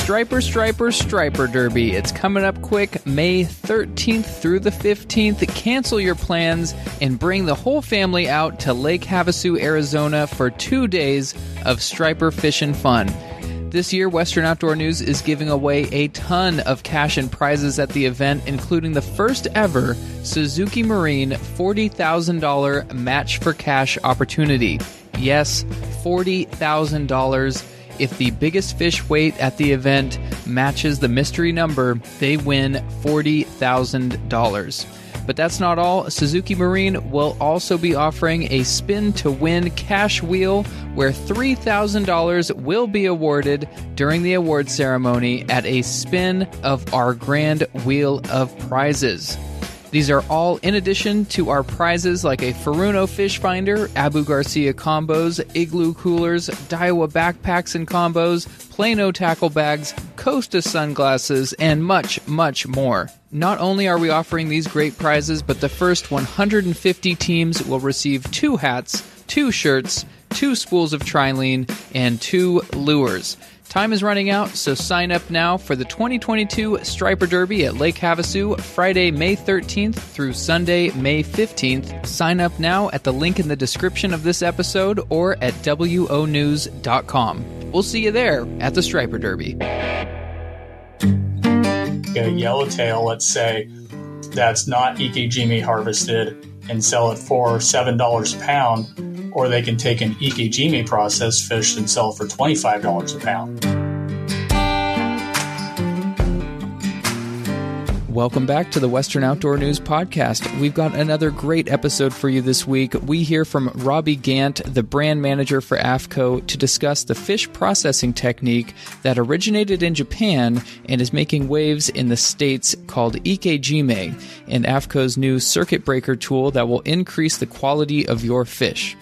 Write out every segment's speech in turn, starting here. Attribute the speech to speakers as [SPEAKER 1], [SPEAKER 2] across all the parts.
[SPEAKER 1] Striper Derby. It's coming up quick, May 13th through the 15th. Cancel your plans and bring the whole family out to Lake Havasu, Arizona for 2 days of striper fishing fun. This year, Western Outdoor News is giving away a ton of cash and prizes at the event, including the first ever Suzuki Marine $40,000 match for cash opportunity. Yes, $40,000. If the biggest fish weight at the event matches the mystery number, they win $40,000. But that's not all. Suzuki Marine will also be offering a spin to win cash wheel where $3,000 will be awarded during the award ceremony at a spin of our grand wheel of prizes. These are all in addition to our prizes like a Furuno fish finder, Abu Garcia combos, Igloo coolers, Daiwa backpacks and combos, Plano tackle bags, Costa sunglasses, and much, much more. Not only are we offering these great prizes, but the first 150 teams will receive 2 hats, 2 shirts, 2 spools of trilene, and 2 lures. Time is running out, so sign up now for the 2022 Striper Derby at Lake Havasu, Friday, May 13th through Sunday, May 15th. Sign up now at the link in the description of this episode or at wonews.com. We'll see you there at the Striper Derby.
[SPEAKER 2] Get a yellowtail, let's say, that's not Ike Jime harvested and sell it for $7 a pound. Or they can take an Ike Jime process fish and sell it for $25 a pound.
[SPEAKER 1] Welcome back to the Western Outdoor News Podcast. We've got another great episode for you this week. We hear from Robby Gant, the brand manager for AFTCO, to discuss the fish processing technique that originated in Japan and is making waves in the States called Ike Jime, and AFTCO's new circuit breaker tool that will increase the quality of your fish.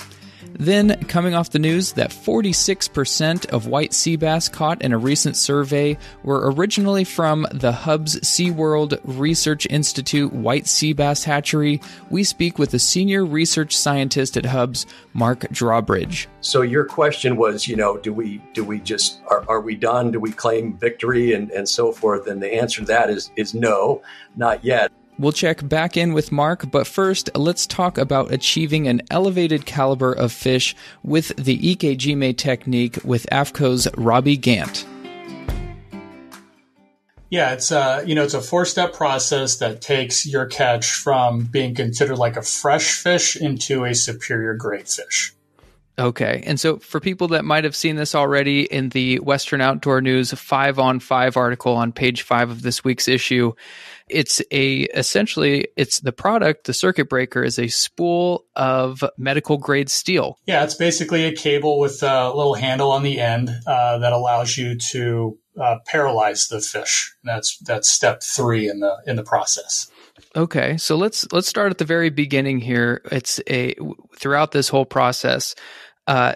[SPEAKER 1] Then, coming off the news that 46% of white sea bass caught in a recent survey were originally from the Hub's SeaWorld Research Institute White Seabass Hatchery, we speak with the senior research scientist at Hub's, Mike Drawbridge.
[SPEAKER 3] So your question was, do we just, are we done? Do we claim victory and so forth? And the answer to that is no, not yet.
[SPEAKER 1] We'll check back in with Mark, but first, let's talk about achieving an elevated caliber of fish with the Ike Jime technique with AFTCO's Robby Gant.
[SPEAKER 2] Yeah, it's a 4-step process that takes your catch from being considered like a fresh fish into a superior grade fish.
[SPEAKER 1] Okay, and so for people that might have seen this already in the Western Outdoor News 5-on-5 article on page 5 of this week's issue, it's the product, the circuit breaker, is a spool of medical grade steel. Yeah, it's basically a cable with a little handle on the end that allows you to paralyze the fish. That's step 3 in the process. Okay, so let's start at the very beginning here. Throughout this whole process,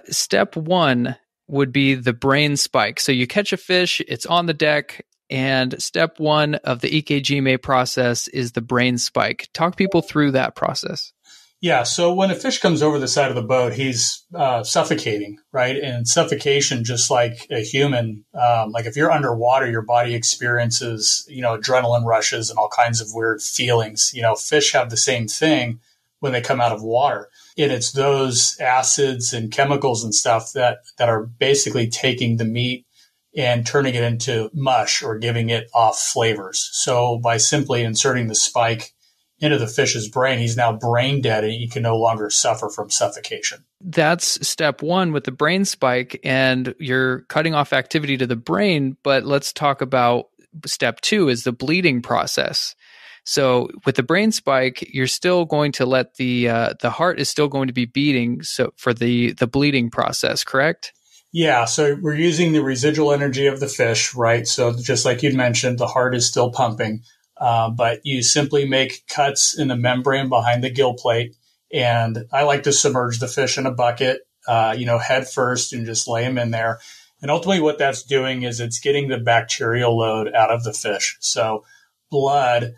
[SPEAKER 1] step 1 would be the brain spike. So you catch a fish, it's on the deck, and step 1 of the Ike Jime process is the brain spike. Talk people through that process.
[SPEAKER 2] Yeah, so when a fish comes over the side of the boat, he's suffocating, right? And suffocation, just like a human, like if you're underwater, your body experiences, adrenaline rushes and all kinds of weird feelings. Fish have the same thing when they come out of water. And it's those acids and chemicals and stuff that are basically taking the meat and turning it into mush or giving it off flavors. So by simply inserting the spike into the fish's brain, he's now brain dead and he can no longer suffer from suffocation.
[SPEAKER 1] That's step 1 with the brain spike, and you're cutting off activity to the brain. But let's talk about step 2 is the bleeding process. So with the brain spike, you're still going to let the heart is still going to be beating. So for the bleeding process, correct?
[SPEAKER 2] Yeah, so we're using the residual energy of the fish, right? So just like you'd mentioned, the heart is still pumping, but you simply make cuts in the membrane behind the gill plate. And I like to submerge the fish in a bucket, head first and just lay them in there. And ultimately what that's doing is it's getting the bacterial load out of the fish. So blood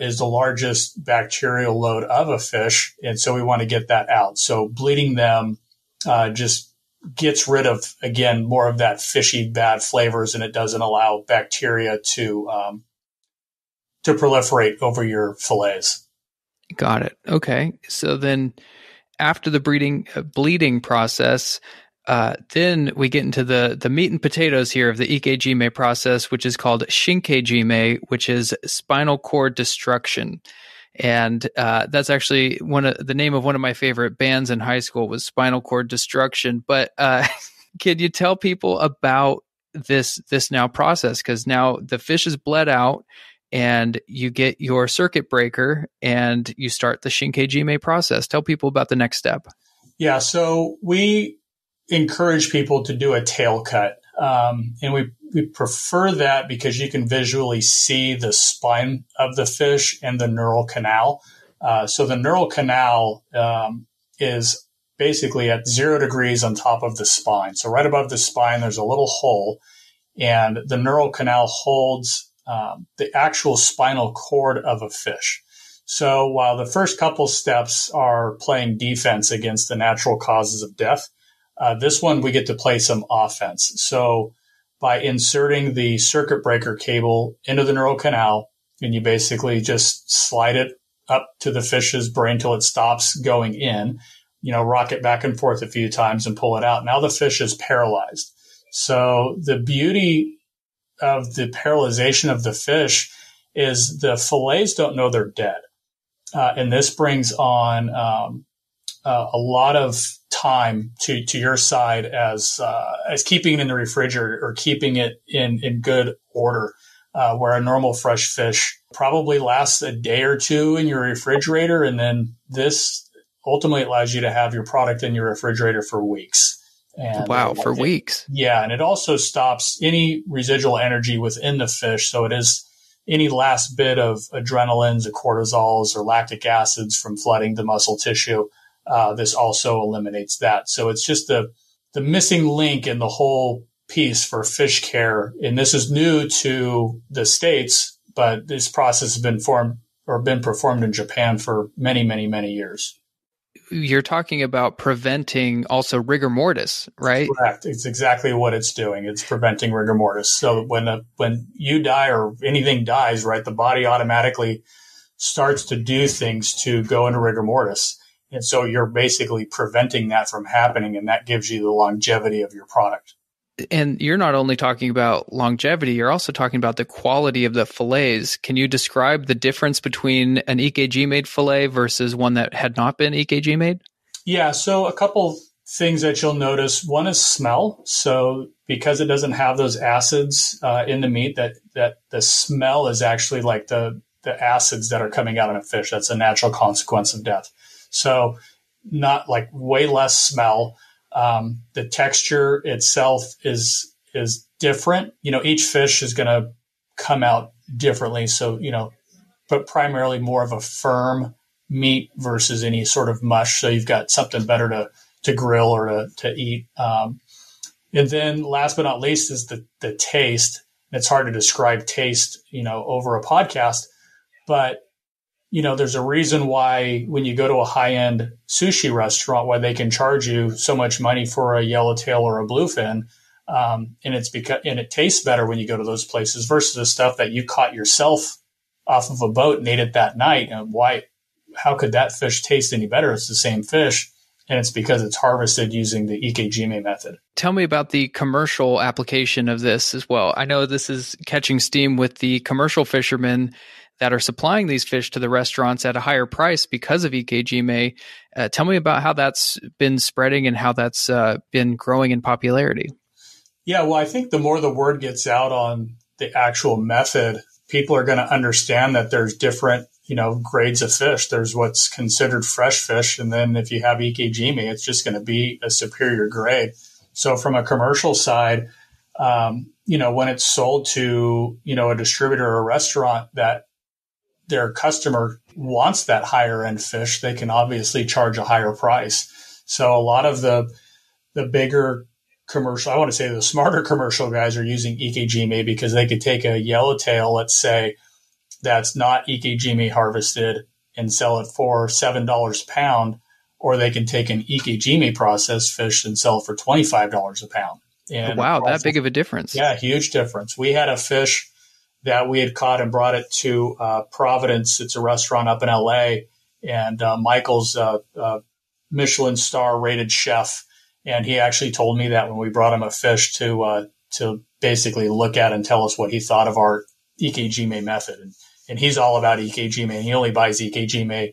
[SPEAKER 2] is the largest bacterial load of a fish. And so we want to get that out. So bleeding them just gets rid of, again, more of that fishy bad flavors, and it doesn't allow bacteria to proliferate over your fillets.
[SPEAKER 1] Got it. Okay. So then after the bleeding process, then we get into the meat and potatoes here of the Ike Jime process, which is called Shinke Jime, which is spinal cord destruction. And that's actually the name of one of my favorite bands in high school was Spinal Cord Destruction. But can you tell people about this now process? Because now the fish is bled out, and you get your circuit breaker, and you start the Shinke Jime process. Tell people about the next step.
[SPEAKER 2] Yeah, so we encourage people to do a tail cut. And we prefer that because you can visually see the spine of the fish and the neural canal. So the neural canal is basically at 0 degrees on top of the spine. So right above the spine, there's a little hole, and the neural canal holds the actual spinal cord of a fish. So while the first couple steps are playing defense against the natural causes of death, this one we get to play some offense. So by inserting the circuit breaker cable into the neural canal, and you basically just slide it up to the fish's brain till it stops going in, rock it back and forth a few times and pull it out. Now the fish is paralyzed. So the beauty of the paralyzation of the fish is the fillets don't know they're dead. And this brings on a lot of time to your side as keeping it in the refrigerator or keeping it in good order, where a normal fresh fish probably lasts a day or two in your refrigerator. And then this ultimately allows you to have your product in your refrigerator for weeks. And
[SPEAKER 1] wow, for weeks.
[SPEAKER 2] Yeah. And it also stops any residual energy within the fish. So it is any last bit of adrenalines or cortisols or lactic acids from flooding the muscle tissue. This also eliminates that. So it's just the missing link in the whole piece for fish care. And this is new to the States, but this process has been performed in Japan for many, many, many years.
[SPEAKER 1] You're talking about preventing also rigor mortis, right?
[SPEAKER 2] Correct. It's exactly what it's doing. It's preventing rigor mortis. So when you die or anything dies, right, the body automatically starts to do things to go into rigor mortis. And so you're basically preventing that from happening, and that gives you the longevity of your product.
[SPEAKER 1] And you're not only talking about longevity, you're also talking about the quality of the fillets. Can you describe the difference between an Ike Jime fillet versus one that had not been Ike Jime? Yeah,
[SPEAKER 2] so a couple things that you'll notice. One is smell. So because it doesn't have those acids in the meat, that the smell is actually like the acids that are coming out in a fish. That's a natural consequence of death. So not like way less smell. The texture itself is different. Each fish is going to come out differently. So, but primarily more of a firm meat versus any sort of mush. So you've got something better to grill or to eat. And then last but not least is the taste. It's hard to describe taste, over a podcast, but there's a reason why when you go to a high-end sushi restaurant, why they can charge you so much money for a yellowtail or a bluefin. And it tastes better when you go to those places versus the stuff that you caught yourself off of a boat and ate it that night. And how could that fish taste any better? It's the same fish. And it's because it's harvested using the Ike Jime method.
[SPEAKER 1] Tell me about the commercial application of this as well. I know this is catching steam with the commercial fishermen that are supplying these fish to the restaurants at a higher price because of Ike Jime. Tell me about how that's been spreading and how that's been growing in popularity.
[SPEAKER 2] Yeah, well, I think the more the word gets out on the actual method, people are going to understand that there's different, grades of fish. There's what's considered fresh fish. And then if you have Ike Jime, it's just going to be a superior grade. So from a commercial side, when it's sold to, a distributor or a restaurant that their customer wants that higher end fish, they can obviously charge a higher price. So a lot of the bigger commercial, I want to say the smarter commercial guys are using Ike Jime because they could take a yellowtail, let's say, that's not Ike Jime harvested and sell it for $7 a pound, or they can take an Ike Jime processed fish and sell it for $25 a pound. And
[SPEAKER 1] wow, that big of a difference.
[SPEAKER 2] Yeah, huge difference. We had a fish that we had caught and brought it to Providence. It's a restaurant up in LA, and Michael's Michelin star rated chef. And he actually told me that when we brought him a fish to basically look at and tell us what he thought of our Ike Jime method. And he's all about Ike Jime, and he only buys Ike Jime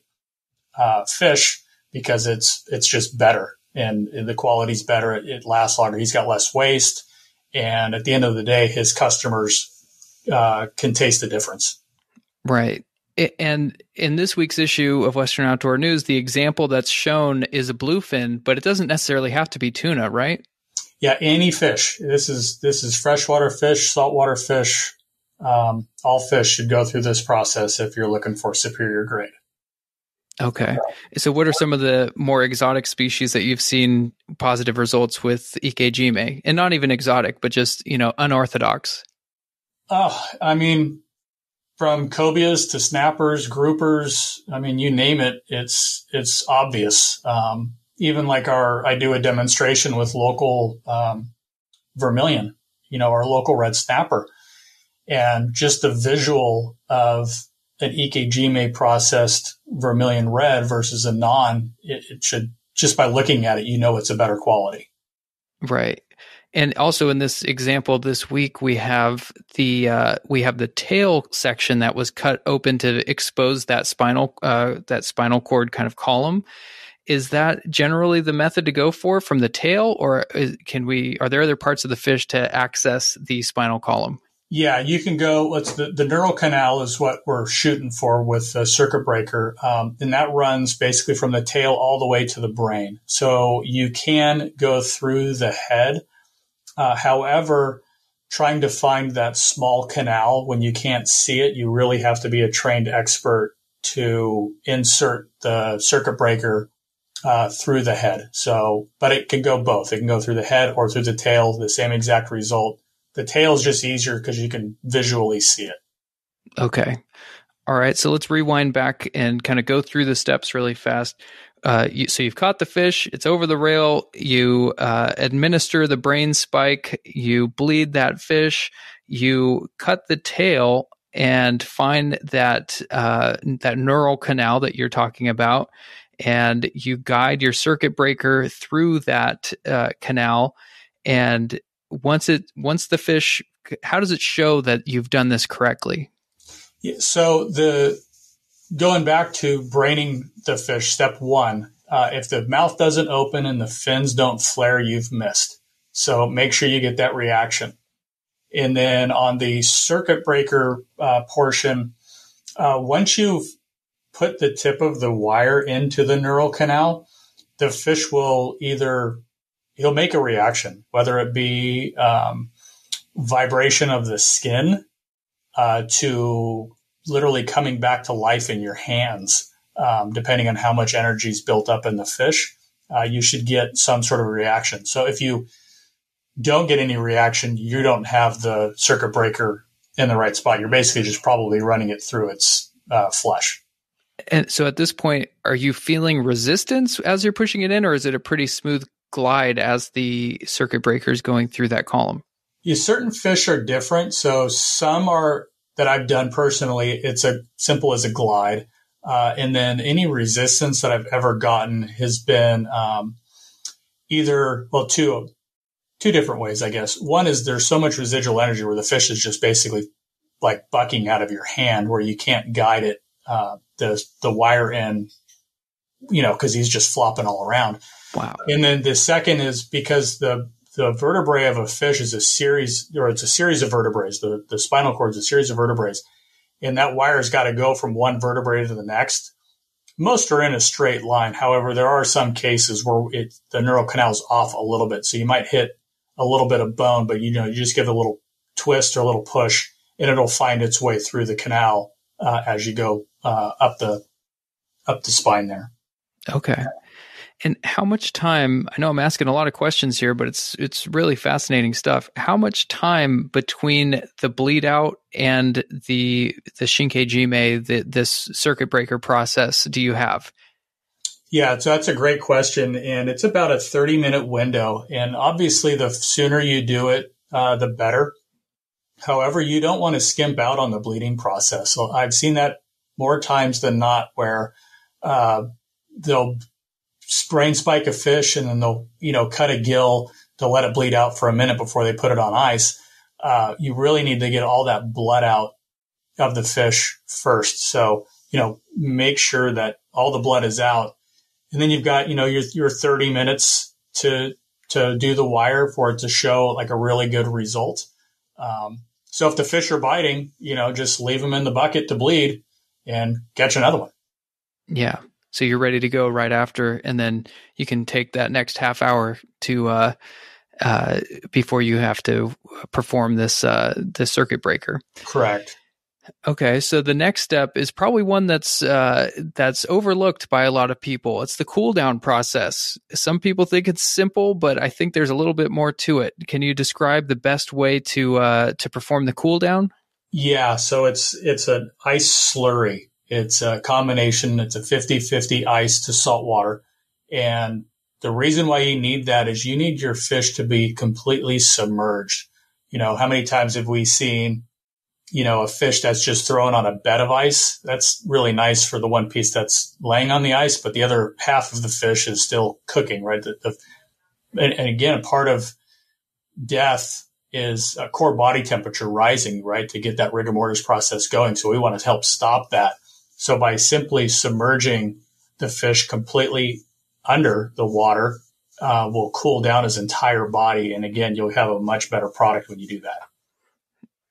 [SPEAKER 2] fish because it's just better, and the quality's better. It lasts longer. He's got less waste. And at the end of the day, his customers can taste the difference.
[SPEAKER 1] Right. And in this week's issue of Western Outdoor News, the example that's shown is a bluefin, but it doesn't necessarily have to be tuna, right?
[SPEAKER 2] Yeah, any fish. This is freshwater fish, saltwater fish. All fish should go through this process if you're looking for superior grade.
[SPEAKER 1] Okay. So what are some of the more exotic species that you've seen positive results with Ike Jime? And not even exotic, but just, unorthodox.
[SPEAKER 2] Oh, I mean, from cobias to snappers, groupers, I mean, you name it, it's obvious. Even like I do a demonstration with local vermilion, our local red snapper. And just the visual of an Ike Jime processed vermilion red versus a non, it should, just by looking at it, it's a better quality.
[SPEAKER 1] Right. And also in this example this week, we have the tail section that was cut open to expose that spinal cord kind of column. Is that generally the method to go for from the tail, or are there other parts of the fish to access the spinal column?
[SPEAKER 2] Yeah, you can go. The neural canal is what we're shooting for with the circuit breaker, and that runs basically from the tail all the way to the brain. So you can go through the head. However, trying to find that small canal when you can't see it, you really have to be a trained expert to insert the circuit breaker through the head. So, but it can go both. It can go through the head or through the tail, the same exact result. The tail is just easier because you can visually see it. Okay.
[SPEAKER 1] All right. So let's rewind back and kind of go through the steps really fast. So you've caught the fish. It's over the rail. You administer the brain spike. You bleed that fish. You cut the tail and find that neural canal that you're talking about. And you guide your circuit breaker through that canal. And once the fish, how does it show that you've done this correctly?
[SPEAKER 2] Yeah, so going back to braining the fish, step one, if the mouth doesn't open and the fins don't flare, you've missed. So make sure you get that reaction. And then on the circuit breaker portion, once you've put the tip of the wire into the neural canal, the fish will he'll make a reaction, whether it be vibration of the skin to literally coming back to life in your hands, depending on how much energy is built up in the fish. You should get some sort of reaction. So if you don't get any reaction, you don't have the circuit breaker in the right spot. You're basically just probably running it through its flesh.
[SPEAKER 1] And so at this point, are you feeling resistance as you're pushing it in, or is it a pretty smooth glide as the circuit breaker is going through that column?
[SPEAKER 2] Yeah, certain fish are different. So some are that I've done personally, it's as simple as a glide. And then any resistance that I've ever gotten has been two different ways, I guess. One is there's so much residual energy where the fish is just basically like bucking out of your hand where you can't guide it, the wire in, because he's just flopping all around.
[SPEAKER 1] Wow.
[SPEAKER 2] And then the second is because the vertebrae of a fish is a series of vertebrae. The spinal cord is a series of vertebrae. And that wire's got to go from one vertebrae to the next. Most are in a straight line. However, there are some cases where the neural canal is off a little bit. So you might hit a little bit of bone, but you just give it a little twist or a little push and it'll find its way through the canal as you go up the spine there.
[SPEAKER 1] Okay. And how much time, I know I'm asking a lot of questions here, but it's really fascinating stuff. How much time between the bleed out and the Shinke Jime, this circuit breaker process do you have?
[SPEAKER 2] Yeah, so that's a great question. And it's about a 30-minute window. And obviously, the sooner you do it, the better. However, you don't want to skimp out on the bleeding process. So I've seen that more times than not where they'll brain spike a fish and then they'll, cut a gill to let it bleed out for a minute before they put it on ice. You really need to get all that blood out of the fish first. So, make sure that all the blood is out. And then you've got, your 30 minutes to do the wire for it to show like a really good result. So if the fish are biting, just leave them in the bucket to bleed and catch another one.
[SPEAKER 1] Yeah. So you're ready to go right after, and then you can take that next half hour to before you have to perform this circuit breaker.
[SPEAKER 2] Correct.
[SPEAKER 1] Okay, so the next step is probably one that's overlooked by a lot of people. It's the cooldown process. Some people think it's simple, but I think there's a little bit more to it. Can you describe the best way to perform the cooldown?
[SPEAKER 2] Yeah, so it's an ice slurry. It's a combination. It's a 50-50 ice to salt water. And the reason why you need that is you need your fish to be completely submerged. How many times have we seen, a fish that's just thrown on a bed of ice? That's really nice for the one piece that's laying on the ice, but the other half of the fish is still cooking, right? And again, a part of death is a core body temperature rising, right, to get that rigor mortis process going. So we want to help stop that. So by simply submerging the fish completely under the water, will cool down his entire body. And again, you'll have a much better product when you do that.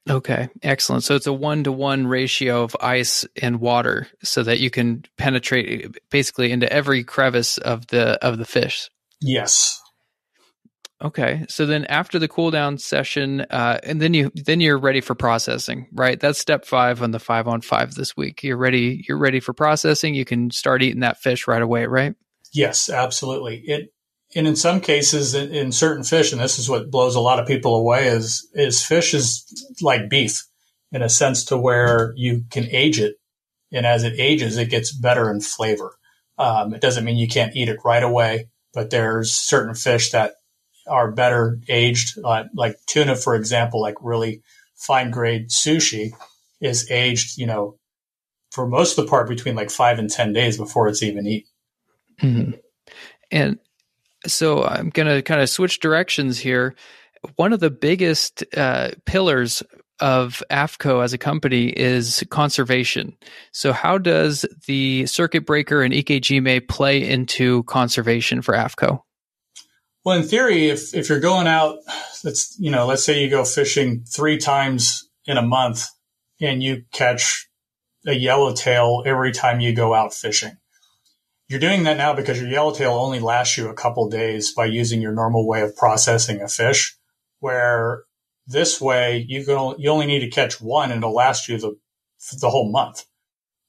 [SPEAKER 1] Okay, excellent. So it's a 1-to-1 ratio of ice and water so that you can penetrate basically into every crevice of the fish.
[SPEAKER 2] Yes.
[SPEAKER 1] Okay. So then after the cool down session, and then you're ready for processing, right? That's step 5 on the 5-on-5 this week. You're ready for processing. You can start eating that fish right away, right?
[SPEAKER 2] Yes, absolutely. And in some cases, in certain fish, and this is what blows a lot of people away, is fish is like beef in a sense to where you can age it. And as it ages, it gets better in flavor. It doesn't mean you can't eat it right away, but there's certain fish that are better aged, like tuna, for example, like really fine grade sushi is aged, for most of the part between like 5 and 10 days before it's even eaten.
[SPEAKER 1] Mm-hmm. And so I'm going to kind of switch directions here. One of the biggest pillars of AFTCO as a company is conservation. So how does the circuit breaker and Ike Jime play into conservation for AFTCO?
[SPEAKER 2] Well, in theory, if you're going out, let's say you go fishing 3 times in a month and you catch a yellowtail every time you go out fishing. You're doing that now because your yellowtail only lasts you a couple days by using your normal way of processing a fish, where this way you only need to catch one and it'll last you the whole month.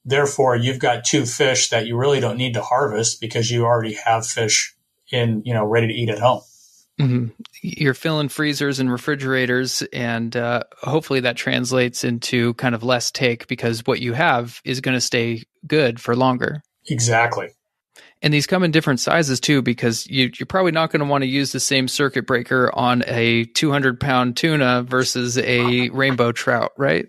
[SPEAKER 2] Therefore, you've got 2 fish that you really don't need to harvest because you already have fish ready to eat at home.
[SPEAKER 1] Mm-hmm. You're filling freezers and refrigerators, and hopefully that translates into kind of less take because what you have is going to stay good for longer.
[SPEAKER 2] Exactly.
[SPEAKER 1] And these come in different sizes too, because you're probably not going to want to use the same circuit breaker on a 200-pound tuna versus a rainbow trout, right?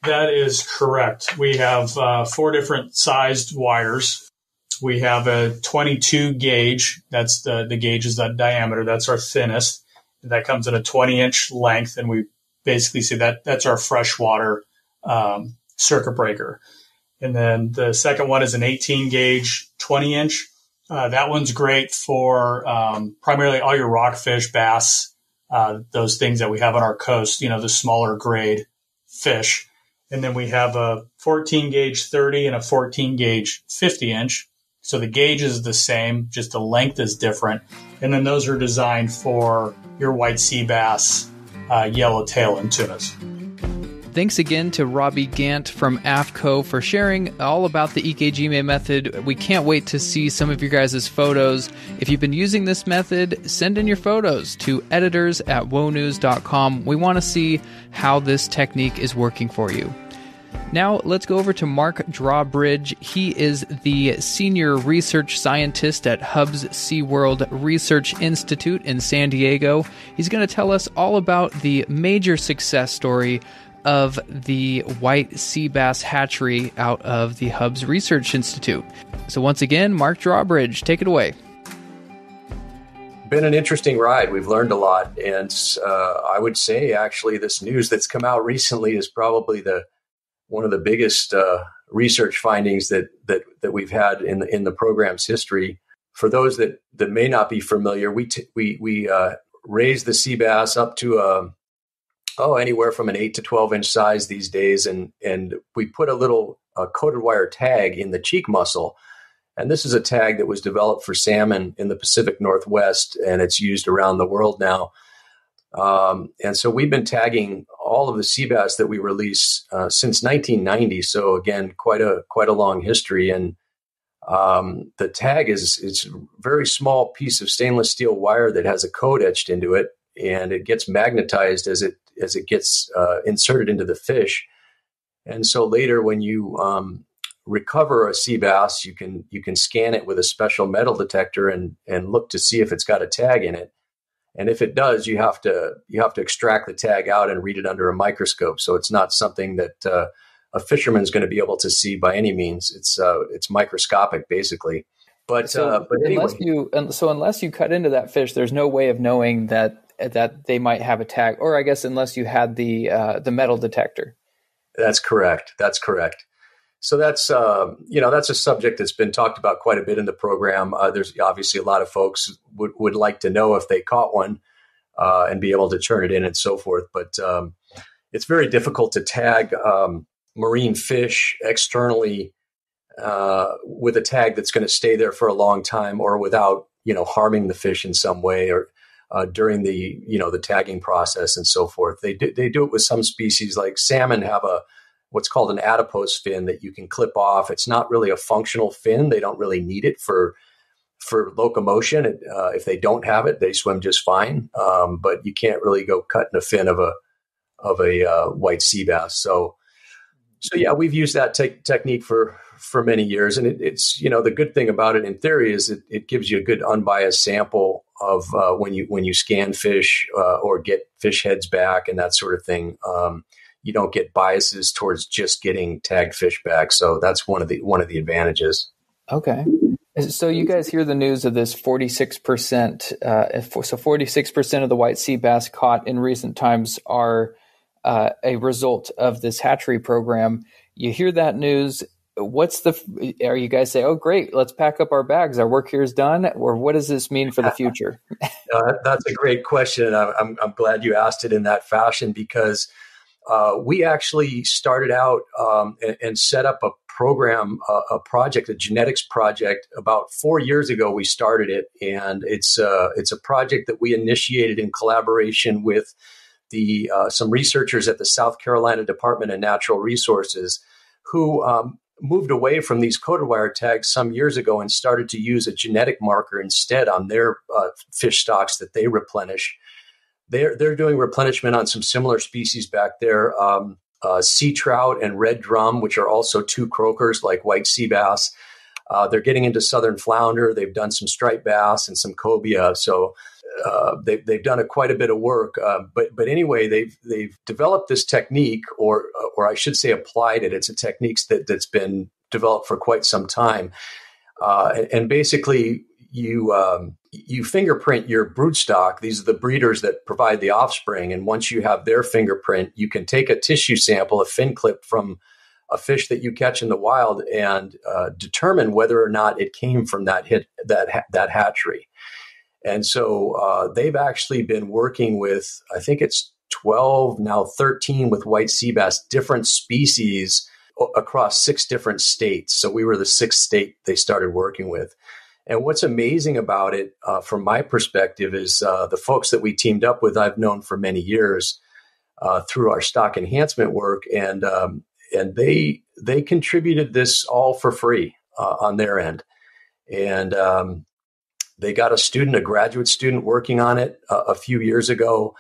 [SPEAKER 2] That is correct. We have 4 different sized wires. We have a 22 gauge. That's the gauge is that diameter. That's our thinnest. That comes in a 20-inch length, and we basically say that's our freshwater circuit breaker. And then the second one is an 18 gauge, 20-inch. That one's great for primarily all your rockfish, bass, those things that we have on our coast, the smaller grade fish. And then we have a 14 gauge 30 and a 14 gauge 50-inch. So the gauge is the same, just the length is different. And then those are designed for your white sea bass, yellowtail, and tunas.
[SPEAKER 1] Thanks again to Robby Gant from AFTCO for sharing all about the Ike Jime method. We can't wait to see some of your guys' photos. If you've been using this method, send in your photos to editors@wonews.com. We want to see how this technique is working for you. Now, let's go over to Mike Drawbridge. He is the Senior Research Scientist at Hub's SeaWorld Research Institute in San Diego. He's going to tell us all about the major success story of the white Seabass Hatchery out of the Hub's Research Institute. So once again, Mike Drawbridge, take it away.
[SPEAKER 3] Been an interesting ride. We've learned a lot. And I would say, actually, this news that's come out recently is probably one of the biggest research findings that we've had in the program's history. For those that may not be familiar, we raise the sea bass up to anywhere from an 8 to 12 inch size these days, and we put a little coated wire tag in the cheek muscle. And this is a tag that was developed for salmon in the Pacific Northwest, and it's used around the world now. And so we've been tagging all of the sea bass that we release since 1990. So again, quite a long history. And the tag it's a very small piece of stainless steel wire that has a code etched into it, and it gets magnetized as it gets inserted into the fish. And so later, when you recover a sea bass, you can scan it with a special metal detector and look to see if it's got a tag in it. And if it does, you have to extract the tag out and read it under a microscope. So it's not something that a fisherman's going to be able to see by any means. It's microscopic, basically. But anyway,
[SPEAKER 1] unless you cut into that fish, there's no way of knowing that they might have a tag. Or I guess unless you had the metal detector. That's
[SPEAKER 3] correct. So that's a subject that's been talked about quite a bit in the program. There's obviously a lot of folks would like to know if they caught one and be able to turn it in and so forth. But it's very difficult to tag marine fish externally with a tag that's going to stay there for a long time, or without harming the fish in some way, or during the tagging process and so forth. They do it with some species, like salmon have what's called an adipose fin that you can clip off. It's not really a functional fin. They don't really need it for locomotion. If they don't have it, they swim just fine. But you can't really go cutting a fin of a white sea bass. So yeah, we've used that technique for many years. And it's the good thing about it in theory is it gives you a good unbiased sample of when you scan fish or get fish heads back and that sort of thing. You don't get biases towards just getting tagged fish back. So that's one of the advantages.
[SPEAKER 1] Okay. So you guys hear the news of this 46%. So 46% of the white sea bass caught in recent times are a result of this hatchery program. You hear that news. Are you guys say, oh, great, let's pack up our bags. Our work here is done. Or what does this mean for the future?
[SPEAKER 3] That's a great question. I'm glad you asked it in that fashion, because we actually started out and set up a program, a genetics project. About 4 years ago, we started it, and it's a project that we initiated in collaboration with some researchers at the South Carolina Department of Natural Resources, who moved away from these coated wire tags some years ago and started to use a genetic marker instead on their fish stocks that they replenish. They're doing replenishment on some similar species back there, sea trout and red drum, which are also two croakers like white sea bass. They're getting into southern flounder. They've done some striped bass and some cobia. So they've done quite a bit of work. But anyway, they've developed this technique, or I should say applied it. It's a technique that's been developed for quite some time. And basically, you fingerprint your broodstock. These are the breeders that provide the offspring. And once you have their fingerprint, you can take a tissue sample, a fin clip from a fish that you catch in the wild, and determine whether or not it came from that hatchery. And so they've actually been working with, I think it's 12, now 13 with white sea bass, different species across 6 different states. So we were the 6th state they started working with. And what's amazing about it, from my perspective, is the folks that we teamed up with, I've known for many years through our stock enhancement work, and they contributed this all for free on their end, and they got a graduate student working on it a few years ago,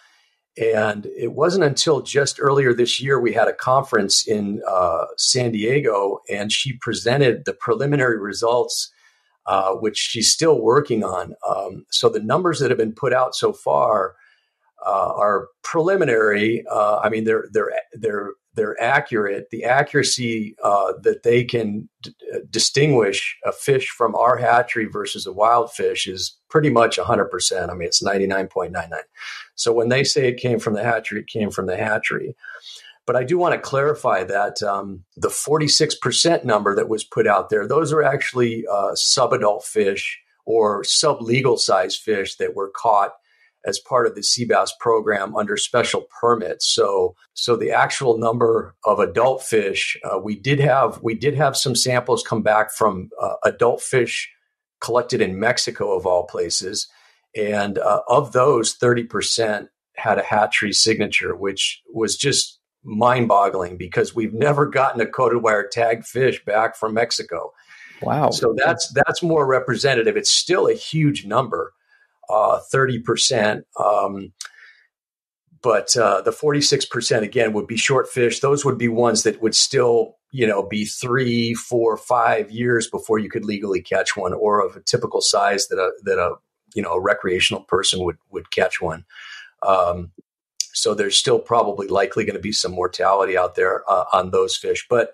[SPEAKER 3] And it wasn't until just earlier this year we had a conference in San Diego, and she presented the preliminary results, which she's still working on. So the numbers that have been put out so far are preliminary. I mean, they're accurate. The accuracy that they can distinguish a fish from our hatchery versus a wild fish is pretty much 100%. I mean, it's 99.99. So when they say it came from the hatchery, it came from the hatchery. But I do want to clarify that the 46% number that was put out there, those are actually subadult fish or sublegal size fish that were caught as part of the Seabass program under special permits. So the actual number of adult fish, we did have some samples come back from adult fish collected in Mexico, of all places. And of those, 30% had a hatchery signature, which was just mind-boggling because we've never gotten a coated wire tagged fish back from Mexico.
[SPEAKER 1] Wow.
[SPEAKER 3] So that's more representative. It's still a huge number, 30%. But the 46% again would be short fish. Those would be ones that would still, be 3, 4, 5 years before you could legally catch one, or of a typical size that a recreational person would catch one. So there's still probably likely going to be some mortality out there on those fish. But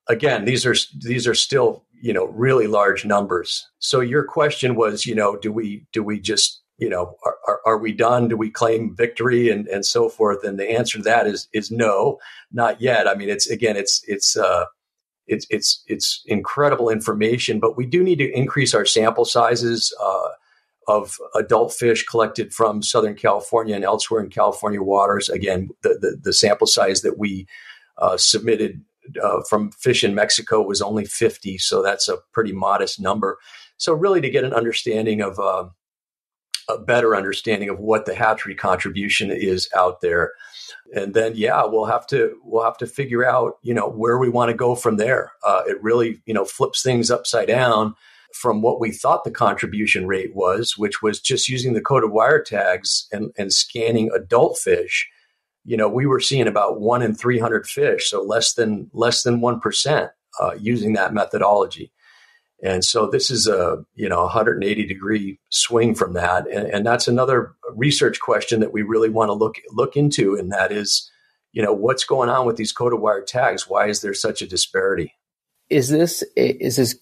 [SPEAKER 3] again, these are still, really large numbers. So your question was, do we just, are we done? Do we claim victory and so forth? And the answer to that is no, not yet. I mean, it's incredible information, but we do need to increase our sample sizes of adult fish collected from Southern California and elsewhere in California waters. Again, the sample size that we submitted from fish in Mexico was only 50. So that's a pretty modest number. So really to get an understanding of a better understanding of what the hatchery contribution is out there. And then, we'll have to figure out, where we want to go from there. It really, flips things upside down from what we thought the contribution rate was, which was just using the coated wire tags and scanning adult fish. We were seeing about 1 in 300 fish, so less than 1% using that methodology. And so this is a 180 degree swing from that, and that's another research question that we really want to look into, and that is, what's going on with these coated wire tags? Why is there such a disparity?
[SPEAKER 1] Is this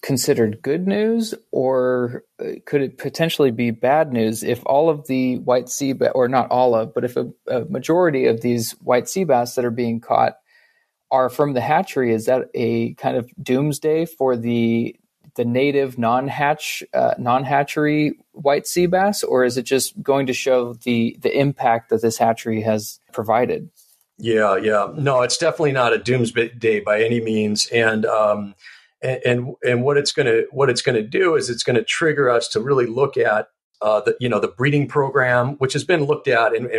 [SPEAKER 1] considered good news, or could it potentially be bad news if all of the white sea bass, or not all of, but if a majority of these white sea bass that are being caught are from the hatchery? Is that a kind of doomsday for the native non-hatchery white sea bass, or is it just going to show the impact that this hatchery has provided?
[SPEAKER 3] Yeah. No, it's definitely not a doomsday by any means. And what it's going to do is it's going to trigger us to really look at the breeding program, which has been looked at and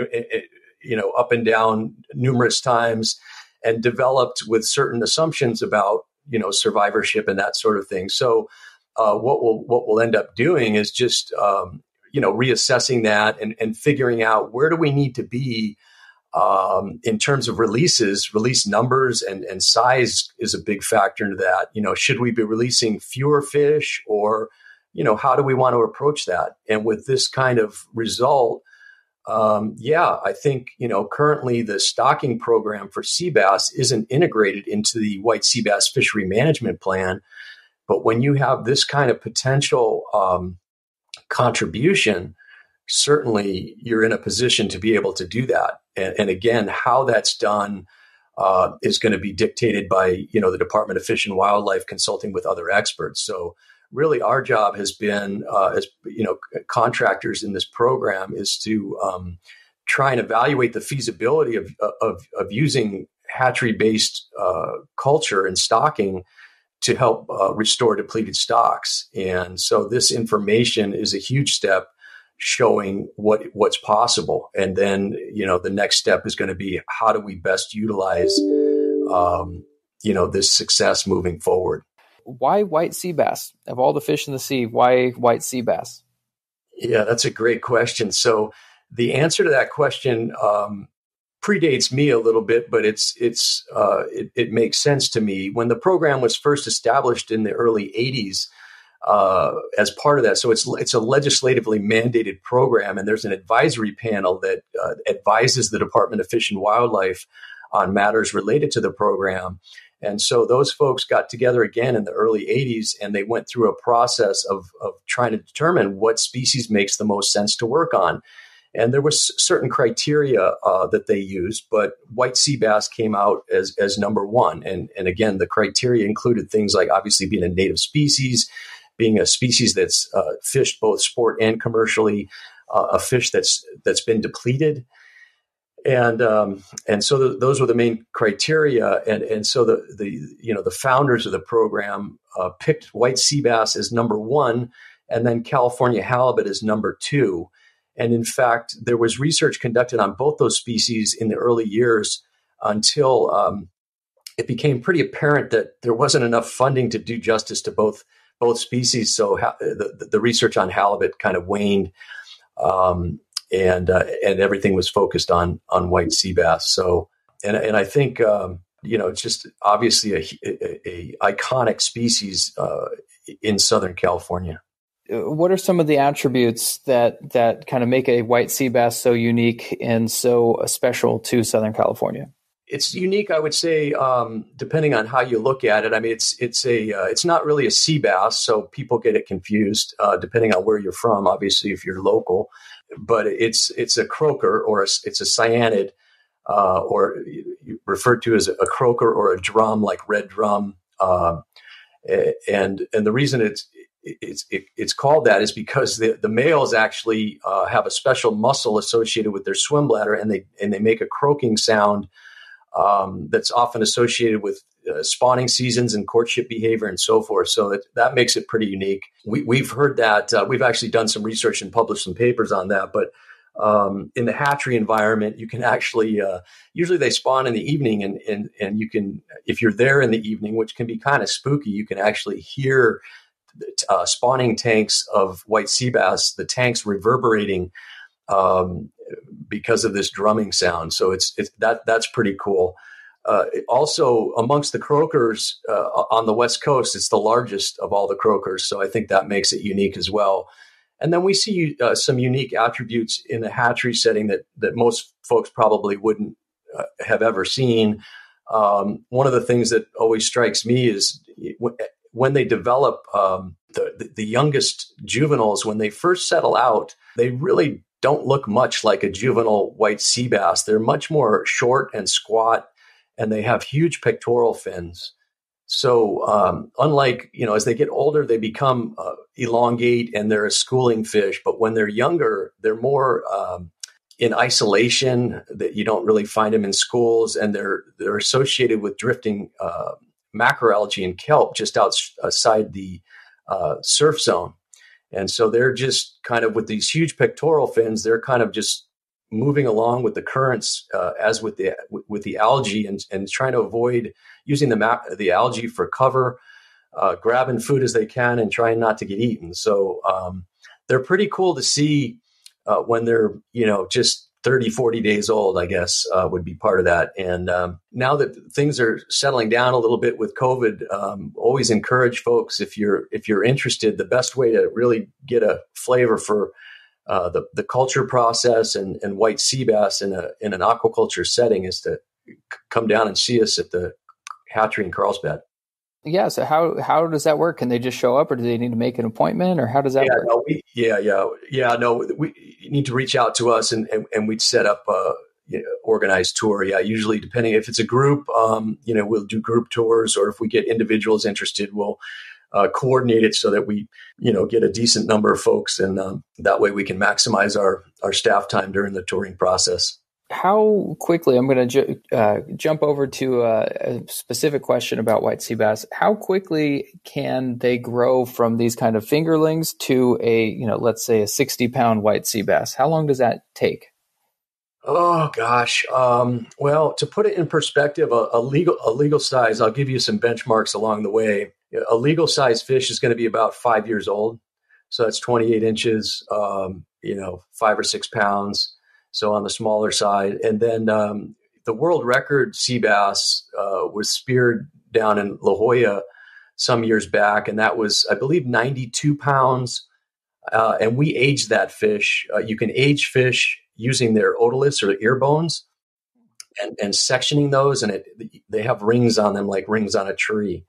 [SPEAKER 3] up and down numerous times and developed with certain assumptions about survivorship and that sort of thing. So what we'll end up doing is just reassessing that and figuring out where do we need to be in terms of release numbers and size is a big factor into that. Should we be releasing fewer fish, or how do we want to approach that? And with this kind of result, I think, currently the stocking program for sea bass isn't integrated into the white sea bass fishery management plan. But when you have this kind of potential contribution, certainly you're in a position to be able to do that. And again, how that's done is going to be dictated by, the Department of Fish and Wildlife consulting with other experts. So really our job has been, as contractors in this program, is to try and evaluate the feasibility of using hatchery-based culture and stocking to help restore depleted stocks. And so this information is a huge step showing what's possible. And then, the next step is going to be, how do we best utilize, this success moving forward?
[SPEAKER 1] Why white sea bass? Of all the fish in the sea, why white sea bass?
[SPEAKER 3] Yeah, that's a great question. So the answer to that question predates me a little bit, but it makes sense to me. When the program was first established in the early 80s, as part of that, so it's a legislatively mandated program, and there's an advisory panel that advises the Department of Fish and Wildlife on matters related to the program. And so those folks got together again in the early 80s, and they went through a process of trying to determine what species makes the most sense to work on. And there was certain criteria that they used, but white sea bass came out as number one. And again, the criteria included things like obviously being a native species, being a species that's fished both sport and commercially, a fish that's been depleted. And so those were the main criteria. And so the founders of the program picked white sea bass as number one, and then California halibut as number two. And in fact, there was research conducted on both those species in the early years until it became pretty apparent that there wasn't enough funding to do justice to both species. So the research on halibut kind of waned, and everything was focused on white sea bass. So, and I think it's just obviously a iconic species in Southern California.
[SPEAKER 1] What are some of the attributes that kind of make a white sea bass so unique and so special to Southern California?
[SPEAKER 3] It's unique, I would say, depending on how you look at it. I mean, it's not really a sea bass, so people get it confused depending on where you're from. Obviously, if you're local, but it's a croaker, or it's a cyanid, or referred to as a croaker or a drum, like red drum. And the reason it's called that is because the males actually have a special muscle associated with their swim bladder, and they make a croaking sound that's often associated with spawning seasons and courtship behavior and so forth. So that makes it pretty unique. We've heard that. We've actually done some research and published some papers on that. But in the hatchery environment, you can actually usually they spawn in the evening, and you can, if you're there in the evening, which can be kind of spooky, you can actually hear spawning tanks of white sea bass, the tanks reverberating because of this drumming sound. So that's pretty cool. Also, amongst the croakers on the West Coast, it's the largest of all the croakers. So I think that makes it unique as well. And then we see some unique attributes in the hatchery setting that most folks probably wouldn't have ever seen. One of the things that always strikes me is when they develop the youngest juveniles, when they first settle out, they really don't look much like a juvenile white sea bass. They're much more short and squat, and they have huge pectoral fins. So unlike, as they get older, they become elongate and they're a schooling fish. But when they're younger, they're more in isolation, that you don't really find them in schools, and they're associated with drifting macroalgae and kelp just outside the surf zone. And so they're just kind of, with these huge pectoral fins, they're kind of just moving along with the currents as with the algae, and trying to avoid using the algae for cover, grabbing food as they can, and trying not to get eaten. So they're pretty cool to see when they're, just 30, 40 days old, I guess, would be part of that. And now that things are settling down a little bit with COVID, always encourage folks, if you're interested, the best way to really get a flavor for the culture process and white sea bass in an aquaculture setting is to come down and see us at the hatchery in Carlsbad.
[SPEAKER 1] Yeah. So how does that work? Can they just show up, or do they need to make an appointment, or how does that work?
[SPEAKER 3] No, we need to reach out to us, and we'd set up a organized tour. Yeah. Usually, depending if it's a group, we'll do group tours, or if we get individuals interested, we'll coordinate it so that we, get a decent number of folks, and that way we can maximize our staff time during the touring process.
[SPEAKER 1] How quickly, I'm going to jump over to a specific question about white sea bass. How quickly can they grow from these kind of fingerlings to let's say a 60-pound white sea bass? How long does that take?
[SPEAKER 3] Oh gosh. Well, to put it in perspective, a legal size, I'll give you some benchmarks along the way. A legal size fish is going to be about 5 years old. So that's 28 inches, 5 or 6 pounds. so on the smaller side. And then the world record sea bass was speared down in La Jolla some years back, and that was, I believe, 92 pounds. And we aged that fish. You can age fish using their otoliths or ear bones and sectioning those, and they have rings on them like rings on a tree.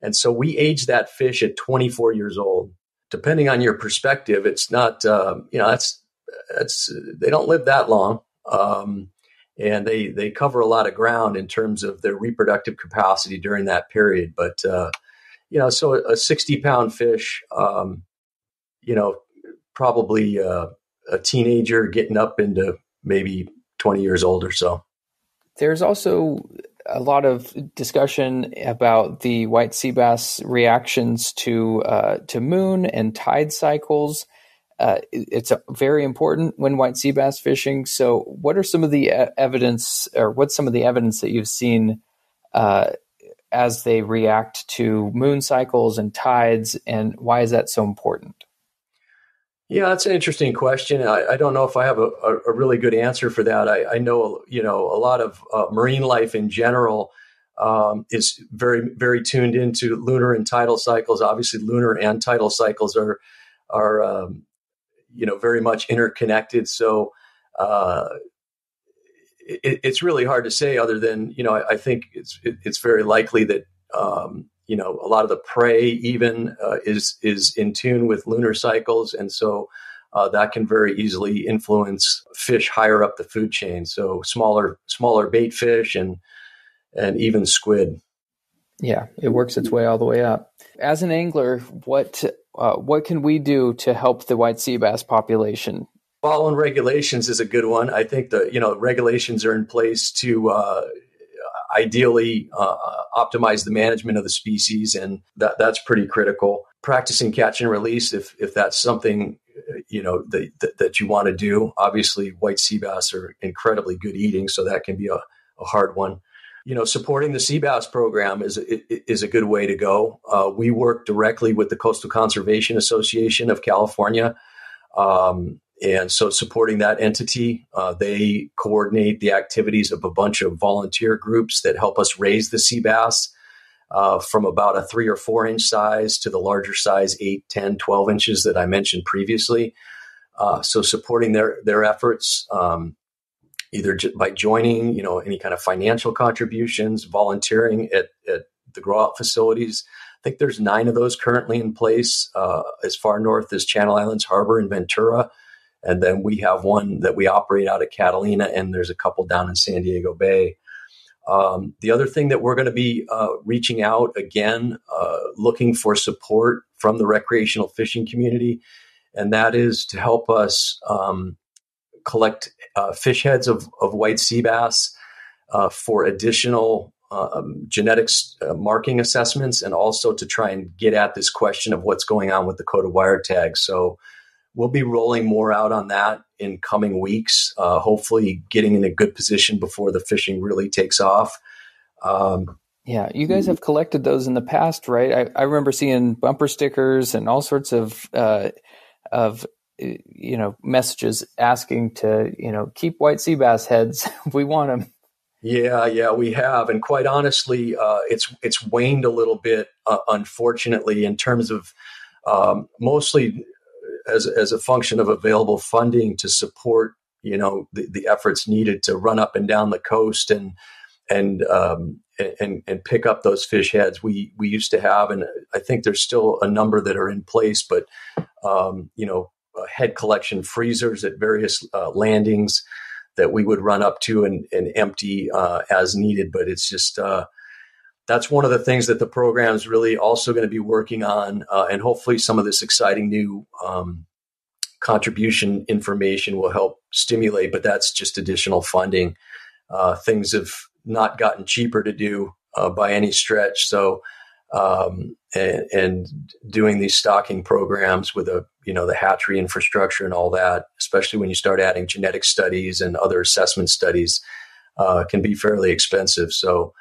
[SPEAKER 3] And so we aged that fish at 24 years old. Depending on your perspective, it's not, that's they don't live that long. And they cover a lot of ground in terms of their reproductive capacity during that period. But, so a 60-pound fish, probably a teenager getting up into maybe 20 years old or so.
[SPEAKER 1] There's also a lot of discussion about the white sea bass reactions to moon and tide cycles. It's very important when white sea bass fishing. So what are some of the evidence, or what's some of the evidence that you've seen as they react to moon cycles and tides, and why is that so important?
[SPEAKER 3] Yeah, that's an interesting question. I don't know if I have a really good answer for that. I know, a lot of marine life in general is very, very tuned into lunar and tidal cycles. Obviously, lunar and tidal cycles are very much interconnected. So it's really hard to say, other than, I think it's very likely that, a lot of the prey even is in tune with lunar cycles. And so that can very easily influence fish higher up the food chain. So smaller bait fish and even squid.
[SPEAKER 1] Yeah, it works its way all the way up. As an angler, what can we do to help the white sea bass population?
[SPEAKER 3] Following regulations is a good one. I think the regulations are in place to ideally optimize the management of the species, and that's pretty critical. Practicing catch and release, if that's something that you want to do. Obviously, white sea bass are incredibly good eating, so that can be a hard one. Supporting the sea bass program is a good way to go. We work directly with the Coastal Conservation Association of California. And so supporting that entity, they coordinate the activities of a bunch of volunteer groups that help us raise the sea bass from about a 3 or 4 inch size to the larger size, 8, 10, 12 inches that I mentioned previously. So supporting their efforts, either by joining, any kind of financial contributions, volunteering at the grow out facilities. I think there's 9 of those currently in place, as far north as Channel Islands Harbor in Ventura. And then we have one that we operate out of Catalina, and there's a couple down in San Diego Bay. The other thing that we're going to be reaching out again, looking for support from the recreational fishing community, and that is to help us collect fish heads of white sea bass for additional genetics marking assessments, and also to try and get at this question of what's going on with the coded wire tags. So we'll be rolling more out on that in coming weeks, hopefully getting in a good position before the fishing really takes off.
[SPEAKER 1] Yeah, you guys have collected those in the past, right? I remember seeing bumper stickers and all sorts of messages asking to, keep white sea bass heads. We want them.
[SPEAKER 3] Yeah, we have. And quite honestly, it's waned a little bit, unfortunately, in terms of mostly as a function of available funding to support, the efforts needed to run up and down the coast and pick up those fish heads. We used to have, and I think there's still a number that are in place, but head collection freezers at various landings that we would run up to and empty as needed. But it's just that's one of the things that the program is really also going to be working on, and hopefully some of this exciting new contribution information will help stimulate, but that's just additional funding. Things have not gotten cheaper to do by any stretch. So, and doing these stocking programs with the hatchery infrastructure and all that, especially when you start adding genetic studies and other assessment studies, can be fairly expensive. So,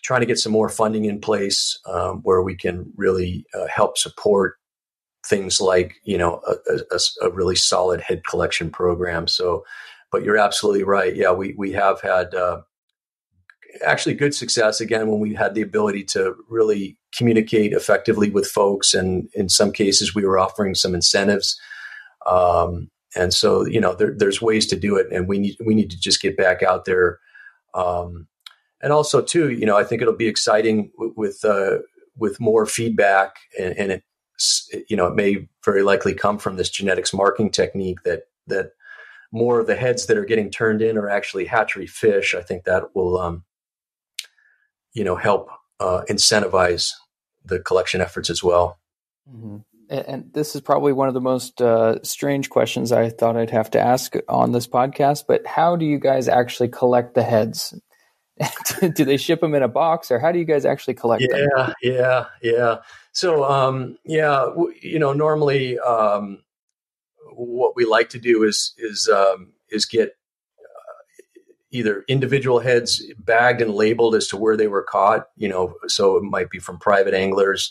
[SPEAKER 3] trying to get some more funding in place where we can really help support things like a really solid head collection program. So but you're absolutely right. Yeah, we have had actually good success again when we had the ability to really communicate effectively with folks, and in some cases we were offering some incentives. And so, there's ways to do it, and we need to just get back out there. And also too, I think it'll be exciting with more feedback, and it may very likely come from this genetics marking technique that more of the heads that are getting turned in are actually hatchery fish. I think that will, help incentivize the collection efforts as well.
[SPEAKER 1] Mm-hmm. And this is probably one of the most strange questions I thought I'd have to ask on this podcast, but how do you guys actually collect the heads? Do they ship them in a box, or how do you guys actually collect them?
[SPEAKER 3] Yeah. So, normally what we like to do is get either individual heads bagged and labeled as to where they were caught, so it might be from private anglers,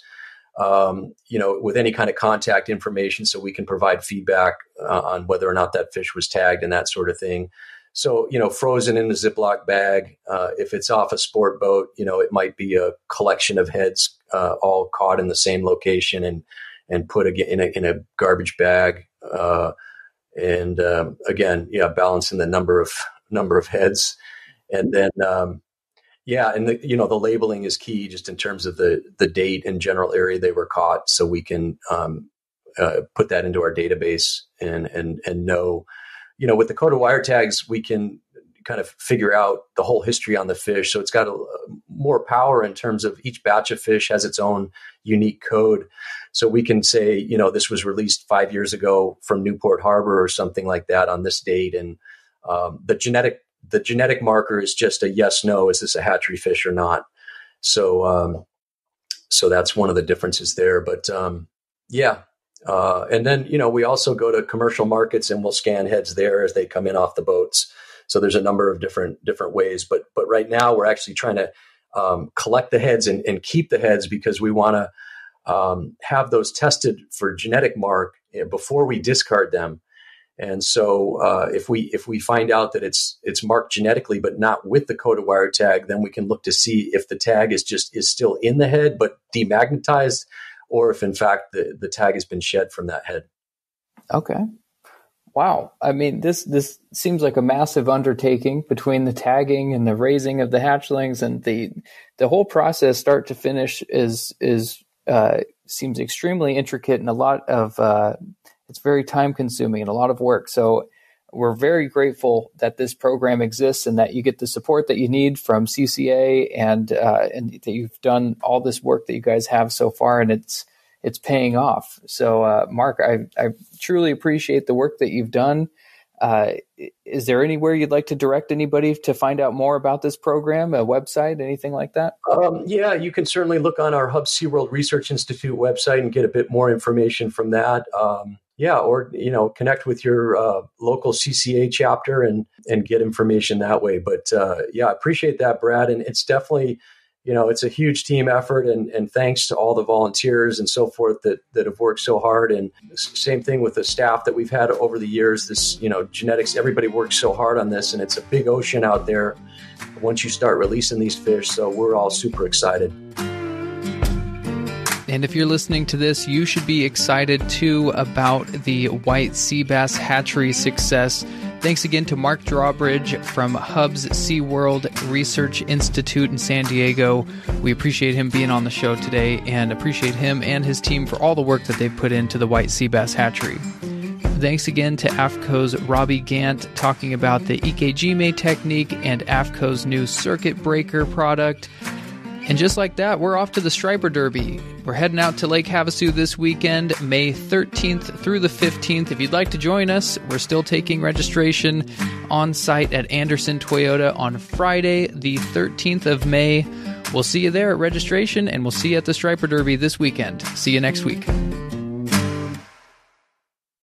[SPEAKER 3] with any kind of contact information, so we can provide feedback on whether or not that fish was tagged and that sort of thing. So, frozen in a Ziploc bag. If it's off a sport boat, it might be a collection of heads all caught in the same location and put in a garbage bag. Balancing the number of heads, and then and the labeling is key, just in terms of the date and general area they were caught, so we can put that into our database and know, with the coded wire tags, we can kind of figure out the whole history on the fish. So it's got more power in terms of each batch of fish has its own unique code. So we can say, this was released 5 years ago from Newport Harbor or something like that on this date. And the genetic marker is just a yes, no, is this a hatchery fish or not? So that's one of the differences there. But and then, we also go to commercial markets and we'll scan heads there as they come in off the boats. So there's a number of different ways, but right now we're actually trying to collect the heads and keep the heads, because we want to have those tested for genetic mark before we discard them. And so if we find out that it's marked genetically but not with the coded wire tag, then we can look to see if the tag is still in the head but demagnetized, or if in fact the tag has been shed from that head.
[SPEAKER 1] Okay. Wow. I mean, this seems like a massive undertaking between the tagging and the raising of the hatchlings, and the whole process start to finish seems extremely intricate, and a lot of it's very time consuming and a lot of work. So we're very grateful that this program exists and that you get the support that you need from CCA, and that you've done all this work that you guys have so far, and it's paying off. So, Mark, I truly appreciate the work that you've done. Is there anywhere you'd like to direct anybody to find out more about this program, a website, anything like that?
[SPEAKER 3] You can certainly look on our Hub SeaWorld Research Institute website and get a bit more information from that. Or connect with your local CCA chapter and get information that way. But I appreciate that, Brad. And it's definitely, it's a huge team effort, and thanks to all the volunteers and so forth that have worked so hard. And same thing with the staff that we've had over the years. This, genetics, everybody works so hard on this, and it's a big ocean out there once you start releasing these fish. So we're all super excited.
[SPEAKER 1] And if you're listening to this, you should be excited too about the White Seabass Hatchery success. Thanks again to Mike Drawbridge from Hub's SeaWorld Research Institute in San Diego. We appreciate him being on the show today, and appreciate him and his team for all the work that they've put into the White Seabass Hatchery. Thanks again to AFTCO's Robby Gant talking about the Ike Jime technique and AFTCO's new circuit breaker product. And just like that, we're off to the Striper Derby. We're heading out to Lake Havasu this weekend, May 13th through the 15th. If you'd like to join us, we're still taking registration on site at Anderson Toyota on Friday, the 13th of May. We'll see you there at registration, and we'll see you at the Striper Derby this weekend. See you next week.